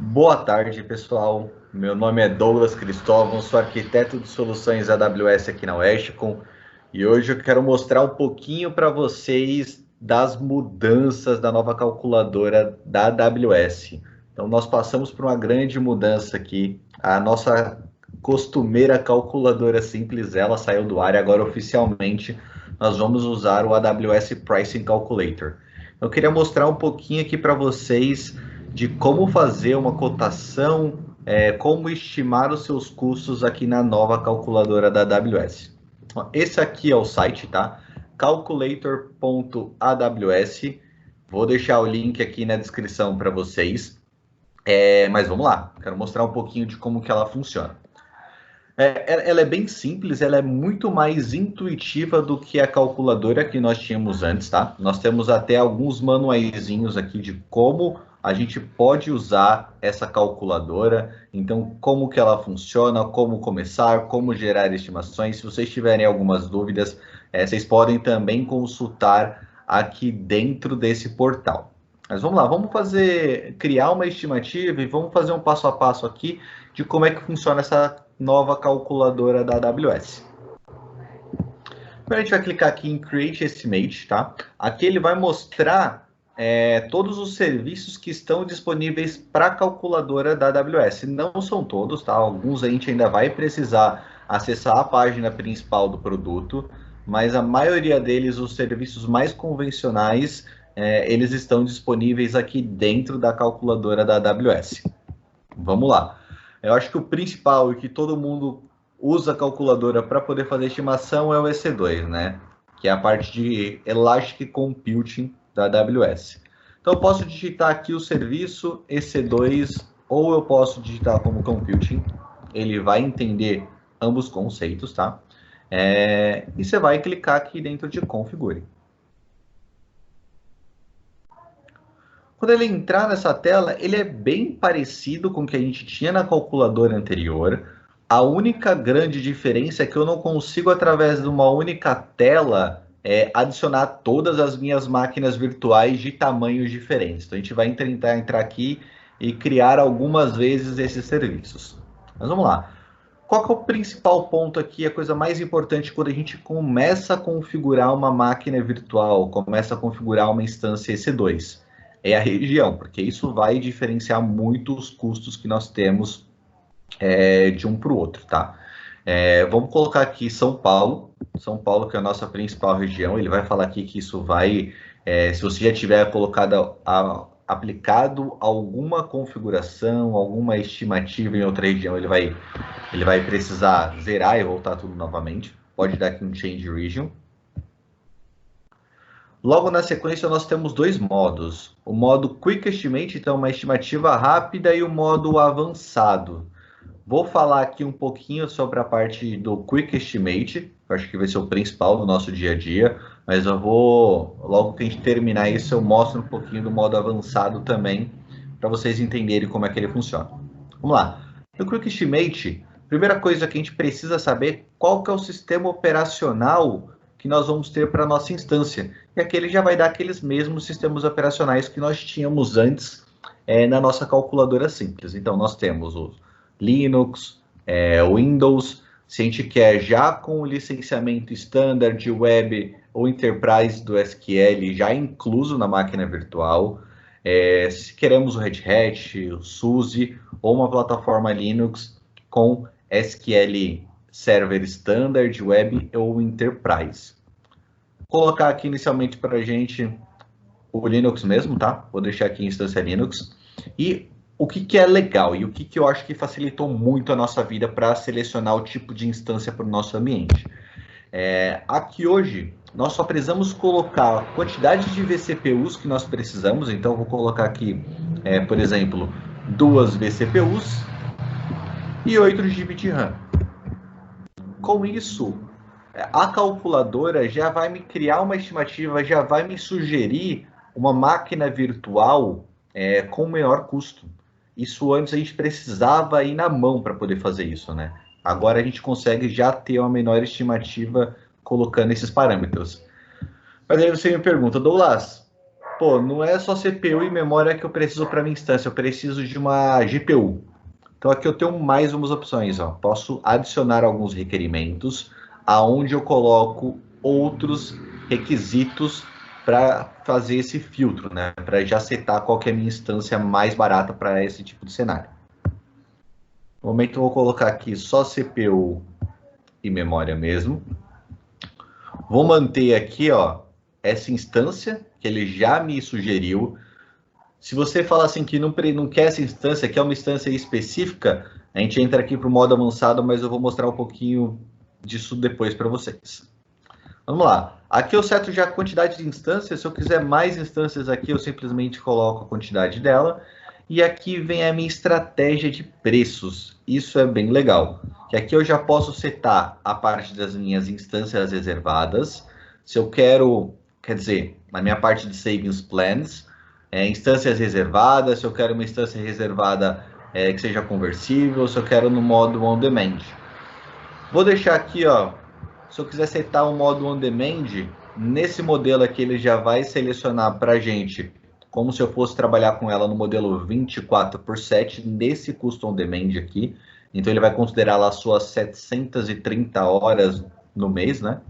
Boa tarde, pessoal. Meu nome é Douglas Cristóvão, sou arquiteto de soluções AWS aqui na Westcom e hoje eu quero mostrar um pouquinho para vocês das mudanças da nova calculadora da AWS. Então, nós passamos por uma grande mudança aqui. A nossa costumeira calculadora simples, ela saiu do ar e agora oficialmente nós vamos usar o AWS Pricing Calculator. Eu queria mostrar um pouquinho aqui para vocês de como fazer uma cotação, como estimar os seus custos aqui na nova calculadora da AWS. Esse aqui é o site, tá? Calculator.aws. Vou deixar o link aqui na descrição para vocês. Mas vamos lá, quero mostrar um pouquinho de como que ela funciona. Ela é bem simples, ela é muito mais intuitiva do que a calculadora que nós tínhamos antes, tá? Nós temos até alguns manuaizinhos aqui de como a gente pode usar essa calculadora, então como que ela funciona, como começar, como gerar estimações. Se vocês tiverem algumas dúvidas, vocês podem também consultar aqui dentro desse portal. Mas vamos lá, vamos criar uma estimativa e vamos fazer um passo a passo aqui de como é que funciona essa nova calculadora da AWS. Então, a gente vai clicar aqui em Create Estimate, tá? Aqui ele vai mostrar todos os serviços que estão disponíveis para a calculadora da AWS. Não são todos, tá? Alguns a gente ainda vai precisar acessar a página principal do produto, mas a maioria deles, os serviços mais convencionais, eles estão disponíveis aqui dentro da calculadora da AWS. Vamos lá. Eu acho que o principal e que todo mundo usa a calculadora para poder fazer estimação é o EC2, né? Que é a parte de Elastic Computing da AWS. Então, eu posso digitar aqui o serviço EC2 ou eu posso digitar como Computing. Ele vai entender ambos conceitos, tá? E você vai clicar aqui dentro de Configure. Quando ele entrar nessa tela, ele é bem parecido com o que a gente tinha na calculadora anterior. A única grande diferença é que eu não consigo, através de uma única tela, adicionar todas as minhas máquinas virtuais de tamanhos diferentes. Então, a gente vai tentar entrar aqui e criar algumas vezes esses serviços. Mas vamos lá. Qual que é o principal ponto aqui, a coisa mais importante quando a gente começa a configurar uma máquina virtual, começa a configurar uma instância EC2? É a região, porque isso vai diferenciar muito os custos que nós temos de um para o outro, tá? Vamos colocar aqui São Paulo, que é a nossa principal região. Ele vai falar aqui que isso vai, se você já tiver aplicado alguma configuração, alguma estimativa em outra região, ele vai precisar zerar e voltar tudo novamente. Pode dar aqui um Change Region. Logo na sequência, nós temos dois modos. O modo Quick Estimate, então uma estimativa rápida, e o modo avançado. Vou falar aqui um pouquinho sobre a parte do Quick Estimate, que eu acho que vai ser o principal do nosso dia a dia, mas logo que a gente terminar isso, eu mostro um pouquinho do modo avançado também, para vocês entenderem como é que ele funciona. Vamos lá. No Quick Estimate, primeira coisa que a gente precisa saber, qual que é o sistema operacional que nós vamos ter para a nossa instância. E aqui ele já vai dar aqueles mesmos sistemas operacionais que nós tínhamos antes na nossa calculadora simples. Então, nós temos o Linux, Windows. Se a gente quer já com o licenciamento Standard, Web ou Enterprise do SQL já incluso na máquina virtual. Se queremos o Red Hat, o SUSE ou uma plataforma Linux com SQL Server Standard, Web ou Enterprise. Vou colocar aqui inicialmente para a gente o Linux mesmo, tá? Vou deixar aqui em instância Linux. E o que é legal e o que eu acho que facilitou muito a nossa vida para selecionar o tipo de instância para o nosso ambiente. Aqui hoje, nós só precisamos colocar a quantidade de vCPUs que nós precisamos. Então, vou colocar aqui, por exemplo, 2 vCPUs e 8 GB de RAM. Com isso, a calculadora já vai me criar uma estimativa, já vai me sugerir uma máquina virtual com menor custo. Isso antes a gente precisava ir na mão para poder fazer isso, né? Agora a gente consegue já ter uma menor estimativa colocando esses parâmetros. Mas aí você me pergunta, Douglas, pô, não é só CPU e memória que eu preciso para minha instância, eu preciso de uma GPU. Então aqui eu tenho mais umas opções, ó. Posso adicionar alguns requerimentos, aonde eu coloco outros requisitos para fazer esse filtro, né? Para já setar qual que é a minha instância mais barata para esse tipo de cenário. No momento eu vou colocar aqui só CPU e memória mesmo. Vou manter aqui, ó, essa instância que ele já me sugeriu. Se você falar assim que não quer essa instância, quer uma instância específica, a gente entra aqui para o modo avançado, mas eu vou mostrar um pouquinho disso depois para vocês. Vamos lá. Aqui eu seto já a quantidade de instâncias. Se eu quiser mais instâncias aqui, eu simplesmente coloco a quantidade dela. E aqui vem a minha estratégia de preços. Isso é bem legal. Que aqui eu já posso setar a parte das minhas instâncias reservadas. Se eu quero, quer dizer, na minha parte de Savings Plans, instâncias reservadas, se eu quero uma instância reservada que seja conversível, se eu quero no modo On Demand. Vou deixar aqui, ó, se eu quiser setar o modo On Demand, nesse modelo aqui ele já vai selecionar para a gente, como se eu fosse trabalhar com ela no modelo 24/7, nesse Custom On Demand aqui. Então ele vai considerar lá suas 730 horas no mês, né?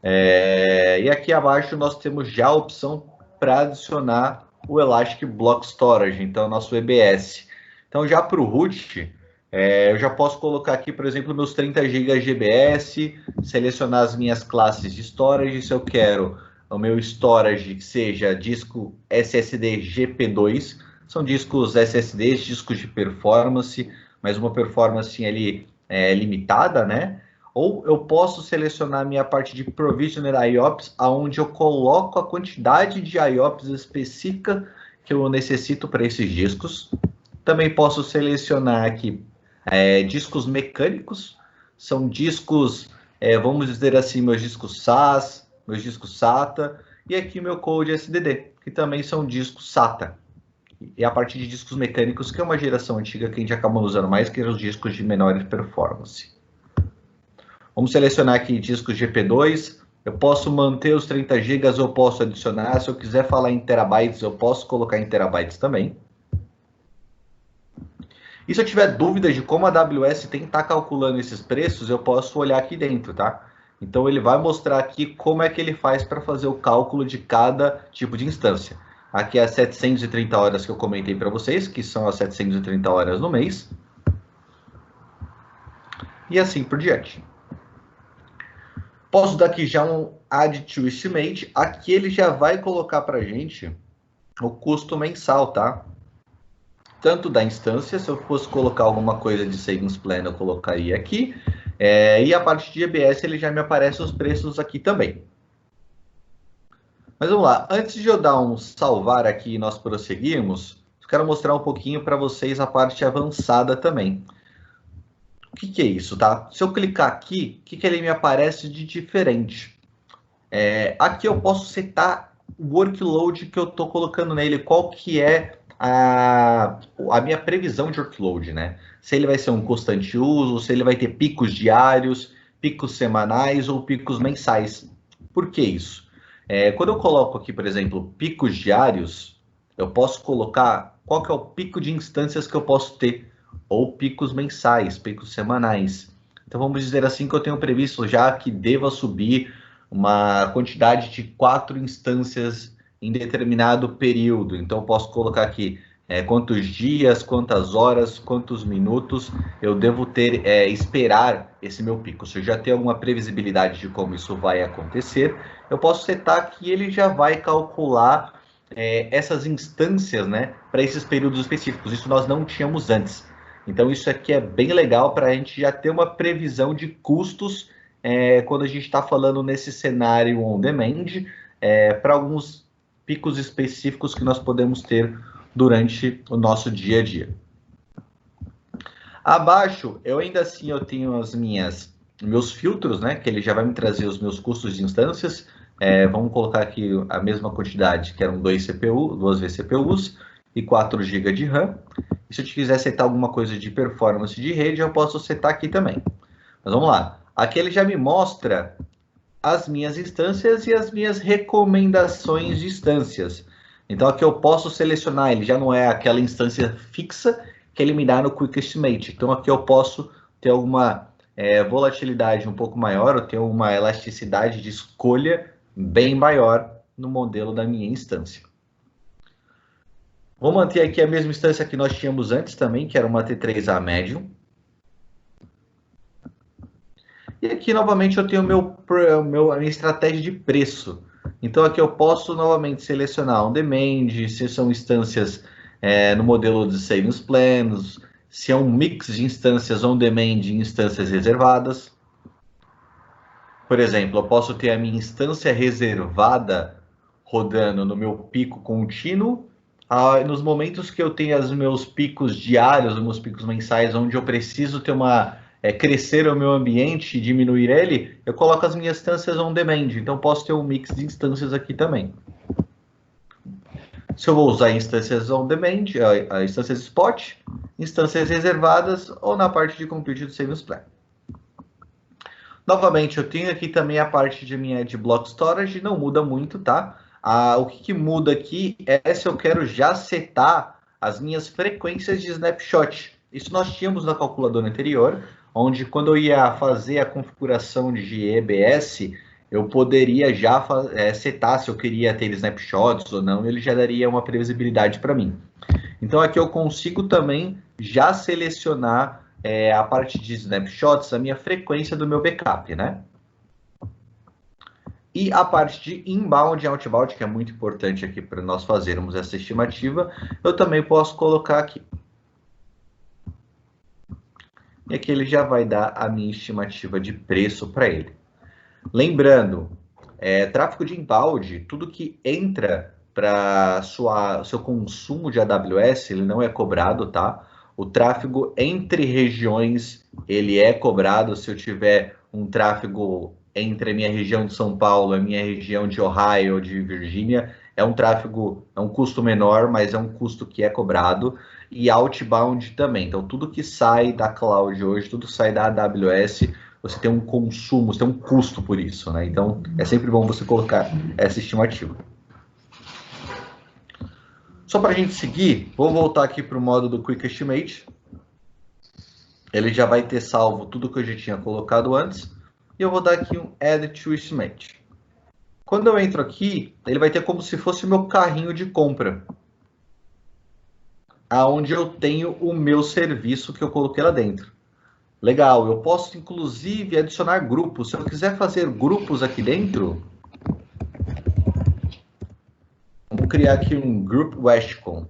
E aqui abaixo nós temos já a opção para adicionar o Elastic Block Storage, então nosso EBS. Então já para o root, eu já posso colocar aqui, por exemplo, meus 30 GB de EBS, selecionar as minhas classes de storage, se eu quero o meu storage que seja disco SSD GP2, são discos SSDs, discos de performance, mas uma performance ali limitada, né? Ou eu posso selecionar a minha parte de Provisioner IOPS, onde eu coloco a quantidade de IOPS específica que eu necessito para esses discos. Também posso selecionar aqui discos mecânicos, são discos, vamos dizer assim, meus discos SAS, meus discos SATA, e aqui meu Code SDD, que também são discos SATA. E a parte de discos mecânicos, que é uma geração antiga que a gente acaba usando mais, que são os discos de menor performance. Vamos selecionar aqui discos GP2. Eu posso manter os 30 GB, eu posso adicionar. Se eu quiser falar em terabytes, eu posso colocar em terabytes também. E se eu tiver dúvidas de como a AWS tem que estar calculando esses preços, eu posso olhar aqui dentro, tá? Então ele vai mostrar aqui como é que ele faz para fazer o cálculo de cada tipo de instância. Aqui é as 730 horas que eu comentei para vocês, que são as 730 horas no mês. E assim por diante. Posso dar aqui já um Add to Estimate. Aqui ele já vai colocar para a gente o custo mensal, tá? Tanto da instância, se eu fosse colocar alguma coisa de Savings Plan, eu colocaria aqui. E a parte de EBS, ele já me aparece os preços aqui também. Mas vamos lá. Antes de eu dar um salvar aqui e nós prosseguirmos, eu quero mostrar um pouquinho para vocês a parte avançada também. O que é isso, tá? Se eu clicar aqui, o que ele me aparece de diferente? Aqui eu posso setar o workload que eu estou colocando nele, qual que é a minha previsão de workload, né? Se ele vai ser um constante uso, se ele vai ter picos diários, picos semanais ou picos mensais. Por que isso? Quando eu coloco aqui, por exemplo, picos diários, eu posso colocar qual que é o pico de instâncias que eu posso ter, ou picos mensais, picos semanais. Então vamos dizer assim que eu tenho previsto já que deva subir uma quantidade de 4 instâncias em determinado período. Então eu posso colocar aqui quantos dias, quantas horas, quantos minutos eu devo ter, esperar esse meu pico. Se eu já tenho alguma previsibilidade de como isso vai acontecer, eu posso setar que ele já vai calcular essas instâncias, né, para esses períodos específicos. Isso nós não tínhamos antes. Então isso aqui é bem legal para a gente já ter uma previsão de custos quando a gente está falando nesse cenário on demand, para alguns picos específicos que nós podemos ter durante o nosso dia a dia. Abaixo, eu ainda assim eu tenho meus filtros, né, que ele já vai me trazer os meus custos de instâncias. Vamos colocar aqui a mesma quantidade, que eram 2 vCPUs e 4 GB de RAM. E se eu quiser setar alguma coisa de performance de rede, eu posso setar aqui também. Mas vamos lá. Aqui ele já me mostra as minhas instâncias e as minhas recomendações de instâncias. Então aqui eu posso selecionar, ele já não é aquela instância fixa que ele me dá no Quick Estimate. Então aqui eu posso ter alguma volatilidade um pouco maior, ou ter uma elasticidade de escolha bem maior no modelo da minha instância. Vou manter aqui a mesma instância que nós tínhamos antes também, que era uma T3A Medium. E aqui, novamente, eu tenho a minha estratégia de preço. Então, aqui eu posso, novamente, selecionar on demand, se são instâncias no modelo de savings plans, se é um mix de instâncias on demand e instâncias reservadas. Por exemplo, eu posso ter a minha instância reservada rodando no meu pico contínuo, nos momentos que eu tenho os meus picos diários, os meus picos mensais, onde eu preciso ter crescer o meu ambiente e diminuir ele, eu coloco as minhas instâncias on demand. Então, posso ter um mix de instâncias aqui também. Se eu vou usar instâncias on demand, instâncias spot, instâncias reservadas ou na parte de compute do savings plan. Novamente, eu tenho aqui também a parte de block storage, não muda muito, tá? O que muda aqui é se eu quero já setar as minhas frequências de snapshot. Isso nós tínhamos na calculadora anterior, onde quando eu ia fazer a configuração de EBS, eu poderia já setar se eu queria ter snapshots ou não, ele já daria uma previsibilidade para mim. Então aqui eu consigo também já selecionar a parte de snapshots, a minha frequência do meu backup, né? E a parte de inbound e outbound, que é muito importante aqui para nós fazermos essa estimativa, eu também posso colocar aqui. E aqui ele já vai dar a minha estimativa de preço para ele. Lembrando, tráfego de inbound, tudo que entra para seu consumo de AWS, ele não é cobrado, tá? O tráfego entre regiões, ele é cobrado se eu tiver um tráfego entre a minha região de São Paulo e a minha região de Ohio ou de Virgínia. É um tráfego, é um custo menor, mas é um custo que é cobrado. E outbound também. Então, tudo que sai da cloud hoje, tudo sai da AWS, você tem um consumo, você tem um custo por isso, né? Então, é sempre bom você colocar essa estimativa. Só para a gente seguir, vou voltar aqui para o modo do Quick Estimate. Ele já vai ter salvo tudo que eu já tinha colocado antes. E eu vou dar aqui um Add to Estimate. Quando eu entro aqui, ele vai ter como se fosse o meu carrinho de compra, aonde eu tenho o meu serviço que eu coloquei lá dentro. Legal, eu posso inclusive adicionar grupos. Se eu quiser fazer grupos aqui dentro, vamos criar aqui um Group Westcom.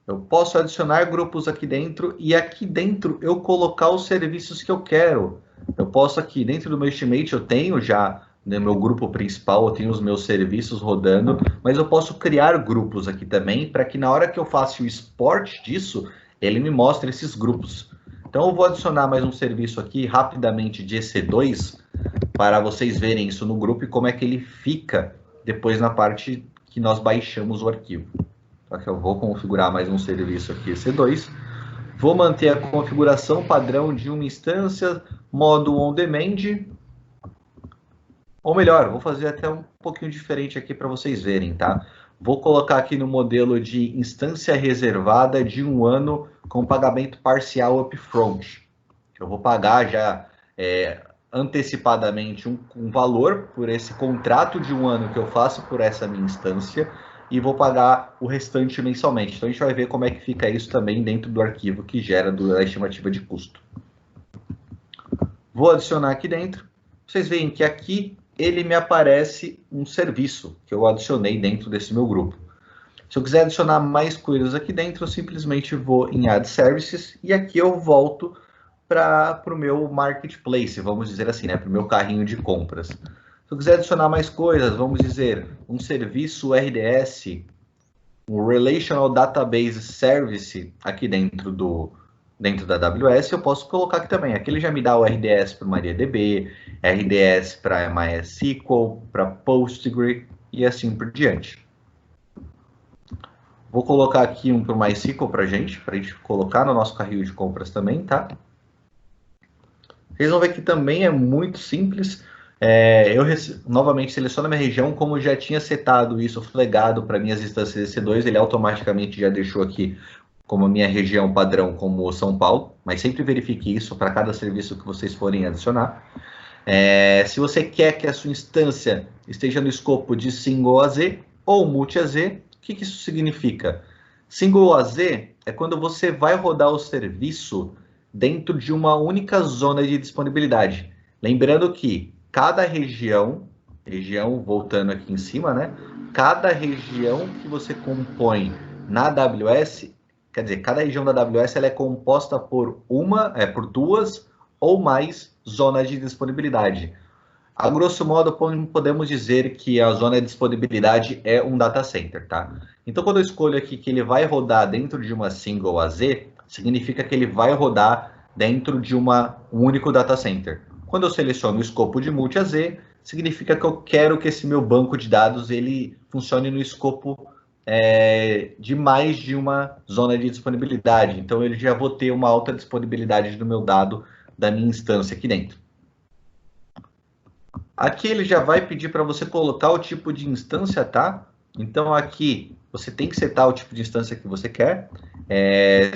Eu posso adicionar grupos aqui dentro e aqui dentro eu colocar os serviços que eu quero. Eu posso aqui, dentro do meu Estimate, eu tenho já no meu grupo principal, eu tenho os meus serviços rodando, mas eu posso criar grupos aqui também, para que na hora que eu faça o export disso, ele me mostre esses grupos. Então eu vou adicionar mais um serviço aqui, rapidamente, de EC2, para vocês verem isso no grupo e como é que ele fica depois na parte que nós baixamos o arquivo. Aqui eu vou configurar mais um serviço aqui, EC2. Vou manter a configuração padrão de uma instância, modo on demand. Ou melhor, vou fazer até um pouquinho diferente aqui para vocês verem, tá? Vou colocar aqui no modelo de instância reservada de 1 ano com pagamento parcial upfront. Eu vou pagar já antecipadamente um valor por esse contrato de 1 ano que eu faço por essa minha instância e vou pagar o restante mensalmente. Então a gente vai ver como é que fica isso também dentro do arquivo que gera a estimativa de custo. Vou adicionar aqui dentro. Vocês veem que aqui ele me aparece um serviço que eu adicionei dentro desse meu grupo. Se eu quiser adicionar mais coisas aqui dentro, eu simplesmente vou em Add Services e aqui eu volto para o meu Marketplace, vamos dizer assim, né? Para o meu carrinho de compras. Se eu quiser adicionar mais coisas, vamos dizer, um serviço RDS, um Relational Database Service aqui dentro da AWS, eu posso colocar aqui também. Aqui ele já me dá o RDS para MariaDB, RDS para MySQL, para Postgre e assim por diante. Vou colocar aqui um para o MySQL para a gente colocar no nosso carrinho de compras também, tá? Vocês vão ver que também é muito simples. Novamente seleciono a minha região, como já tinha setado isso flegado para minhas instâncias EC2, ele automaticamente já deixou aqui como a minha região padrão como São Paulo, mas sempre verifique isso para cada serviço que vocês forem adicionar. Se você quer que a sua instância esteja no escopo de single AZ ou multi-AZ, o que isso significa? Single AZ é quando você vai rodar o serviço dentro de uma única zona de disponibilidade. Lembrando que cada região voltando aqui em cima, né? Cada região que você compõe na AWS, quer dizer, cada região da AWS ela é composta por duas ou mais zonas de disponibilidade. A grosso modo, podemos dizer que a zona de disponibilidade é um data center, tá? Então, quando eu escolho aqui que ele vai rodar dentro de uma single AZ, significa que ele vai rodar dentro de um único data center. Quando eu seleciono o escopo de multi-AZ, significa que eu quero que esse meu banco de dados ele funcione no escopo de mais de uma zona de disponibilidade. Então, ele já vou ter uma alta disponibilidade do meu dado da minha instância aqui dentro. Aqui ele já vai pedir para você colocar o tipo de instância, tá? Então aqui você tem que setar o tipo de instância que você quer.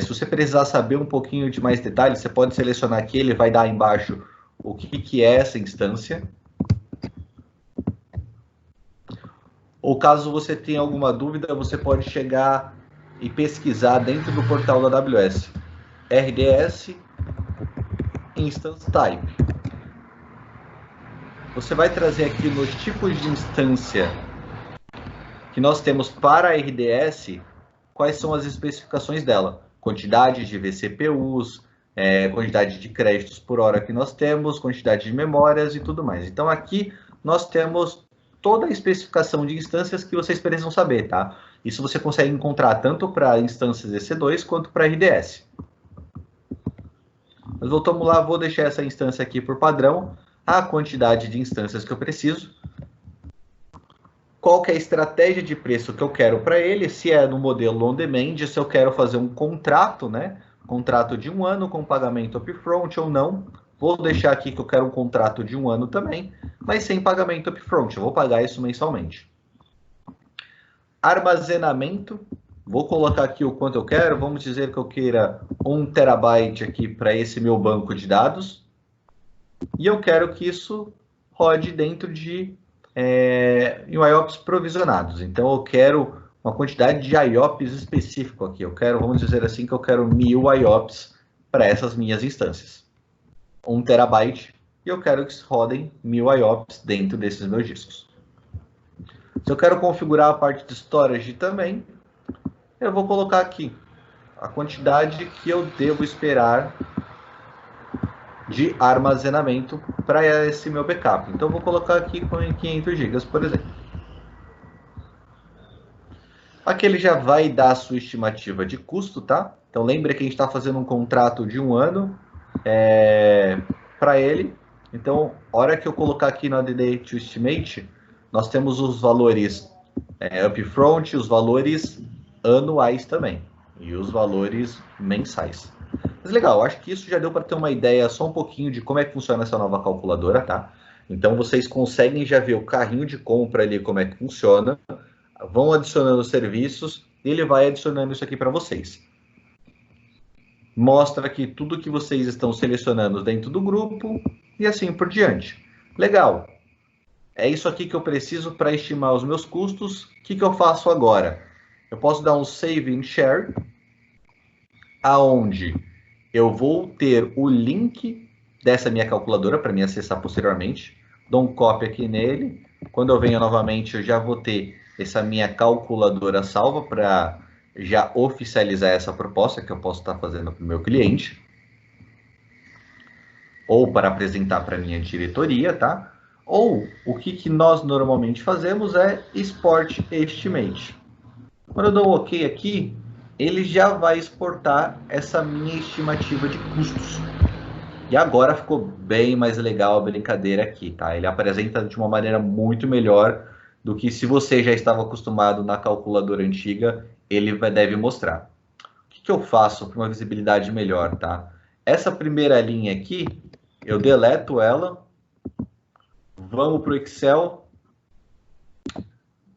Se você precisar saber um pouquinho de mais detalhes, você pode selecionar aqui, ele vai dar embaixo o que é essa instância. Ou caso você tenha alguma dúvida, você pode chegar e pesquisar dentro do portal da AWS. RDS Instance Type. Você vai trazer aqui nos tipos de instância que nós temos para a RDS, quais são as especificações dela. Quantidade de vCPUs, quantidade de créditos por hora que nós temos, quantidade de memórias e tudo mais. Então aqui nós temos toda a especificação de instâncias que vocês precisam saber, tá? Isso você consegue encontrar tanto para instâncias EC2 quanto para RDS. Mas voltamos lá, vou deixar essa instância aqui por padrão, a quantidade de instâncias que eu preciso, qual que é a estratégia de preço que eu quero para ele, se é no modelo on demand, se eu quero fazer um contrato, né? Contrato de 1 ano com pagamento upfront ou não. Vou deixar aqui que eu quero um contrato de 1 ano também, mas sem pagamento upfront, eu vou pagar isso mensalmente. Armazenamento, vou colocar aqui o quanto eu quero, vamos dizer que eu queira 1 terabyte aqui para esse meu banco de dados, e eu quero que isso rode dentro de IOPS provisionados. Então, eu quero uma quantidade de IOPS específico aqui. Eu quero, vamos dizer assim, que eu quero 1000 IOPS para essas minhas instâncias. 1 terabyte, e eu quero que rodem 1000 IOPS dentro desses meus discos. Se eu quero configurar a parte de storage também, eu vou colocar aqui a quantidade que eu devo esperar de armazenamento para esse meu backup. Então, vou colocar aqui com 500 GB, por exemplo. Aqui ele já vai dar a sua estimativa de custo, tá? Então, lembre que a gente está fazendo um contrato de 1 ano para ele. Então, hora que eu colocar aqui no ADD to Estimate, nós temos os valores upfront, os valores anuais também, e os valores mensais. Mas legal, acho que isso já deu para ter uma ideia só um pouquinho de como é que funciona essa nova calculadora, tá? Então vocês conseguem já ver o carrinho de compra ali, como é que funciona, vão adicionando serviços e ele vai adicionando isso aqui para vocês. Mostra aqui tudo que vocês estão selecionando dentro do grupo e assim por diante. Legal. É isso aqui que eu preciso para estimar os meus custos. O que eu faço agora? Eu posso dar um Save and Share, aonde eu vou ter o link dessa minha calculadora para me acessar posteriormente. Dou um copy aqui nele. Quando eu venho novamente, eu já vou ter essa minha calculadora salva para já oficializar essa proposta que eu posso estar fazendo para o meu cliente. Ou para apresentar para a minha diretoria, tá? Ou o que nós normalmente fazemos é Export Estimate. Quando eu dou um OK aqui, ele já vai exportar essa minha estimativa de custos. E agora ficou bem mais legal a brincadeira aqui, tá? Ele apresenta de uma maneira muito melhor do que se você já estava acostumado na calculadora antiga, ele deve mostrar. O que eu faço para uma visibilidade melhor, tá? Essa primeira linha aqui, eu deleto ela, Vamos para o Excel.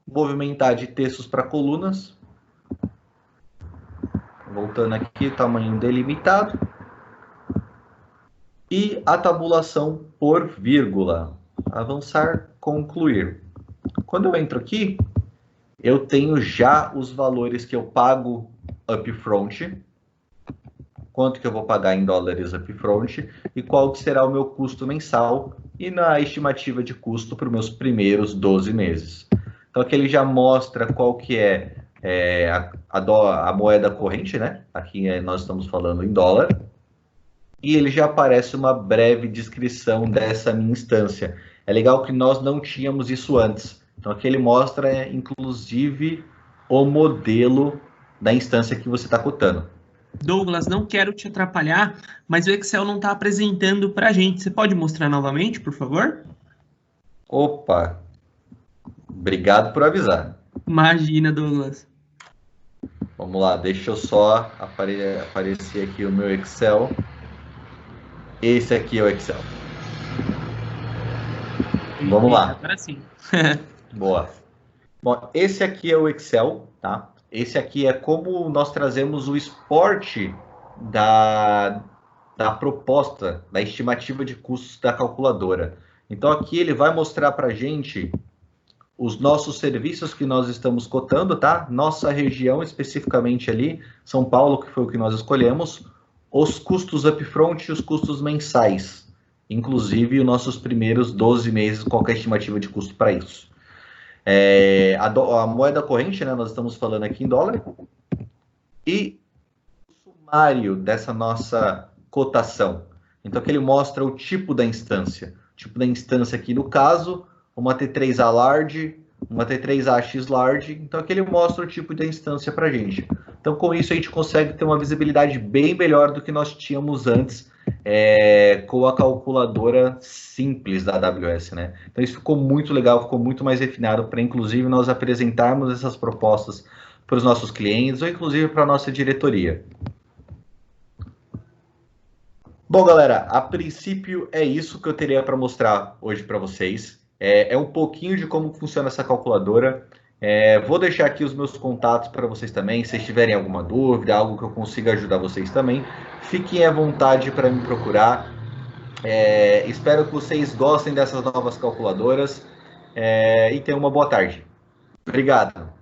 Movimentar de textos para colunas. Voltando aqui, tamanho delimitado. E a tabulação por vírgula. Avançar, concluir. Quando eu entro aqui, eu tenho já os valores que eu pago upfront, quanto que eu vou pagar em dólares upfront e qual que será o meu custo mensal e na estimativa de custo para os meus primeiros 12 meses. Então aqui ele já mostra qual que é, a moeda corrente, né? Aqui nós estamos falando em dólar. E ele já aparece uma breve descrição dessa minha instância. É legal que nós não tínhamos isso antes. Então aqui ele mostra, inclusive, o modelo da instância que você está cotando. Douglas, não quero te atrapalhar, mas o Excel não está apresentando para a gente. Você pode mostrar novamente, por favor? Opa! Obrigado por avisar. Imagina, Douglas. Vamos lá, deixa eu só aparecer aqui o meu Excel. Esse aqui é o Excel. Vamos lá. Agora sim. Boa. Bom, esse aqui é o Excel, tá? Esse aqui é como nós trazemos o exporte da proposta, da estimativa de custos da calculadora. Então aqui ele vai mostrar para a gente os nossos serviços que nós estamos cotando, tá? Nossa região especificamente ali, São Paulo, que foi o que nós escolhemos, os custos upfront e os custos mensais, inclusive os nossos primeiros 12 meses, qual é a estimativa de custo para isso. A moeda corrente, né, nós estamos falando aqui em dólar, e o sumário dessa nossa cotação. Então aqui ele mostra o tipo da instância. O tipo da instância aqui no caso, uma T3A large, uma T3AX large, então aqui ele mostra o tipo da instância para a gente. Então com isso a gente consegue ter uma visibilidade bem melhor do que nós tínhamos antes com a calculadora simples da AWS, né? Então isso ficou muito legal, ficou muito mais refinado para inclusive nós apresentarmos essas propostas para os nossos clientes ou inclusive para a nossa diretoria. Bom, galera, a princípio é isso que eu teria para mostrar hoje para vocês. É um pouquinho de como funciona essa calculadora. Vou deixar aqui os meus contatos para vocês também. Se vocês tiverem alguma dúvida, algo que eu consiga ajudar vocês também, fiquem à vontade para me procurar. Espero que vocês gostem dessas novas calculadoras e tenham uma boa tarde. Obrigado.